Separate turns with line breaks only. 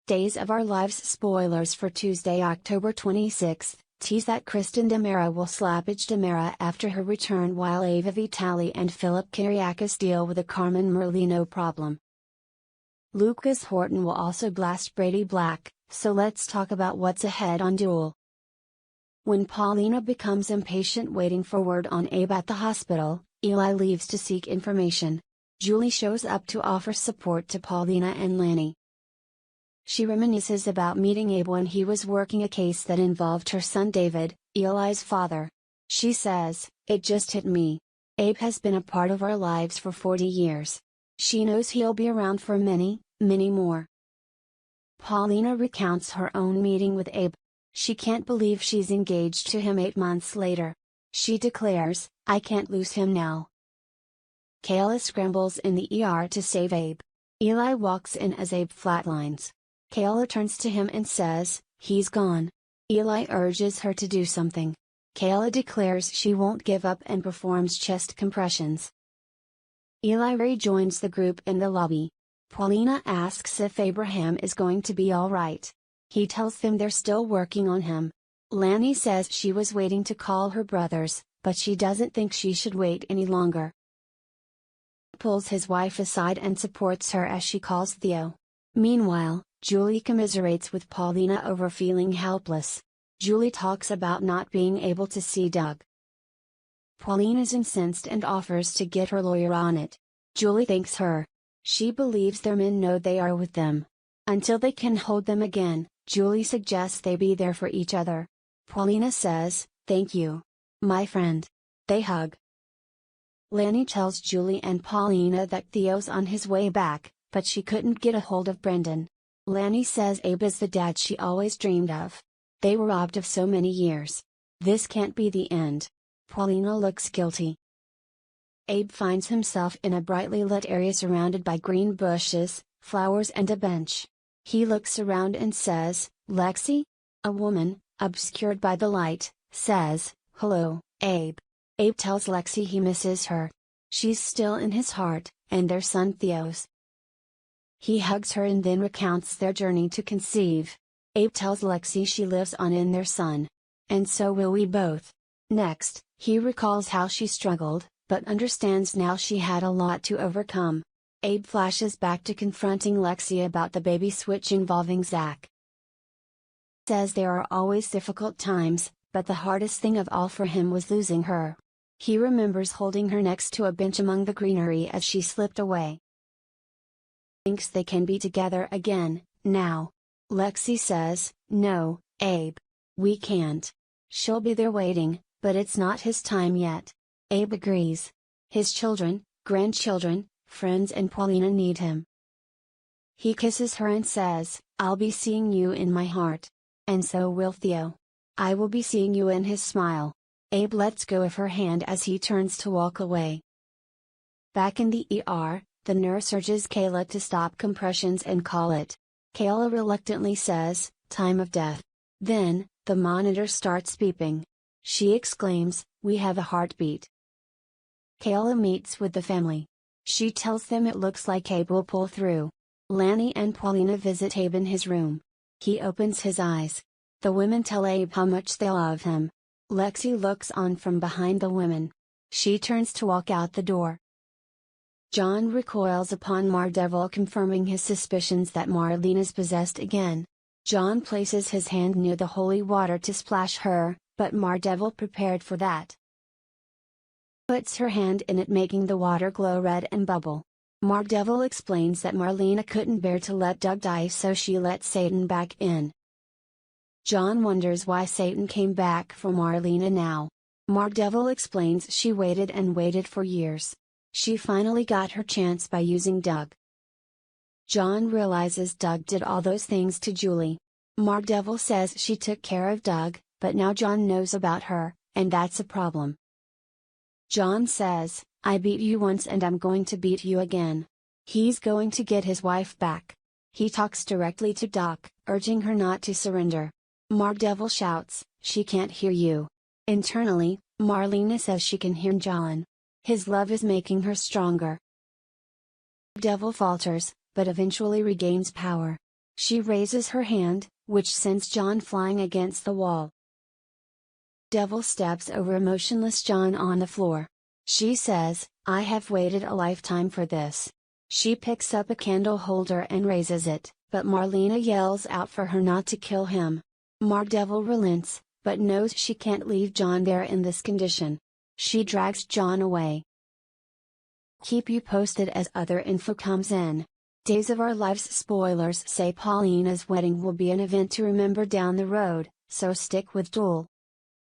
Days of Our Lives spoilers for Tuesday, October 26, tease that Kristen DiMera will slappage DiMera after her return while Ava Vitale and Philip Kiriakis deal with a Carmen Merlino problem. Lucas Horton will also blast Brady Black, so let's talk about what's ahead on DOOL. When Paulina becomes impatient waiting for word on Abe at the hospital, Eli leaves to seek information. Julie shows up to offer support to Paulina and Lanny. She reminisces about meeting Abe when he was working a case that involved her son David, Eli's father. She says, "It just hit me. Abe has been a part of our lives for 40 years. She knows he'll be around for many, many more." Paulina recounts her own meeting with Abe. She can't believe she's engaged to him 8 months later. She declares, "I can't lose him now." Kayla scrambles in the ER to save Abe. Eli walks in as Abe flatlines. Kayla turns to him and says, "He's gone." Eli urges her to do something. Kayla declares she won't give up and performs chest compressions. Eli rejoins the group in the lobby. Paulina asks if Abraham is going to be alright. He tells them they're still working on him. Lanny says she was waiting to call her brothers, but she doesn't think she should wait any longer. Pulls his wife aside and supports her as she calls Theo. Meanwhile, Julie commiserates with Paulina over feeling helpless. Julie talks about not being able to see Doug. Paulina's incensed and offers to get her lawyer on it. Julie thanks her. She believes their men know they are with them. Until they can hold them again, Julie suggests they be there for each other. Paulina says, "Thank you, my friend." They hug. Lanny tells Julie and Paulina that Theo's on his way back, but she couldn't get a hold of Brendan. Lanny says Abe is the dad she always dreamed of. They were robbed of so many years. This can't be the end. Paulina looks guilty. Abe finds himself in a brightly lit area surrounded by green bushes, flowers and a bench. He looks around and says, "Lexi?" A woman, obscured by the light, says, "Hello, Abe." Abe tells Lexi he misses her. She's still in his heart, and their son Theo's. He hugs her and then recounts their journey to conceive. Abe tells Lexi she lives on in their son. "And so will we both." Next, he recalls how she struggled, but understands now she had a lot to overcome. Abe flashes back to confronting Lexi about the baby switch involving Zach. Says there are always difficult times, but the hardest thing of all for him was losing her. He remembers holding her next to a bench among the greenery as she slipped away. Thinks they can be together again, now. Lexi says, "No, Abe. We can't. She'll be there waiting, but it's not his time yet." Abe agrees. His children, grandchildren, friends and Paulina need him. He kisses her and says, "I'll be seeing you in my heart. And so will Theo. I will be seeing you in his smile." Abe lets go of her hand as he turns to walk away. Back in the ER, the nurse urges Kayla to stop compressions and call it. Kayla reluctantly says, "Time of death." Then, the monitor starts beeping. She exclaims, "We have a heartbeat." Kayla meets with the family. She tells them it looks like Abe will pull through. Lanny and Paulina visit Abe in his room. He opens his eyes. The women tell Abe how much they love him. Lexi looks on from behind the women. She turns to walk out the door. John recoils upon Mardevil, confirming his suspicions that Marlene is possessed again. John places his hand near the holy water to splash her, but Mardevil, prepared for that, puts her hand in it, making the water glow red and bubble. Mardevil explains that Marlena couldn't bear to let Doug die, so she let Satan back in. John wonders why Satan came back for Marlena now. Mardevil explains she waited and waited for years. She finally got her chance by using Doug. John realizes Doug did all those things to Julie. Mardevil says she took care of Doug, but now John knows about her, and that's a problem. John says, "I beat you once and I'm going to beat you again." He's going to get his wife back. He talks directly to Doc, urging her not to surrender. Mardevil shouts, "She can't hear you." Internally, Marlena says she can hear John. His love is making her stronger. Devil falters, but eventually regains power. She raises her hand, which sends John flying against the wall. Devil steps over emotionless John on the floor. She says, "I have waited a lifetime for this." She picks up a candle holder and raises it, but Marlena yells out for her not to kill him. Devil relents, but knows she can't leave John there in this condition. She drags John away. Keep you posted as other info comes in. Days of Our Lives spoilers say Paulina's wedding will be an event to remember down the road, so stick with DOOL.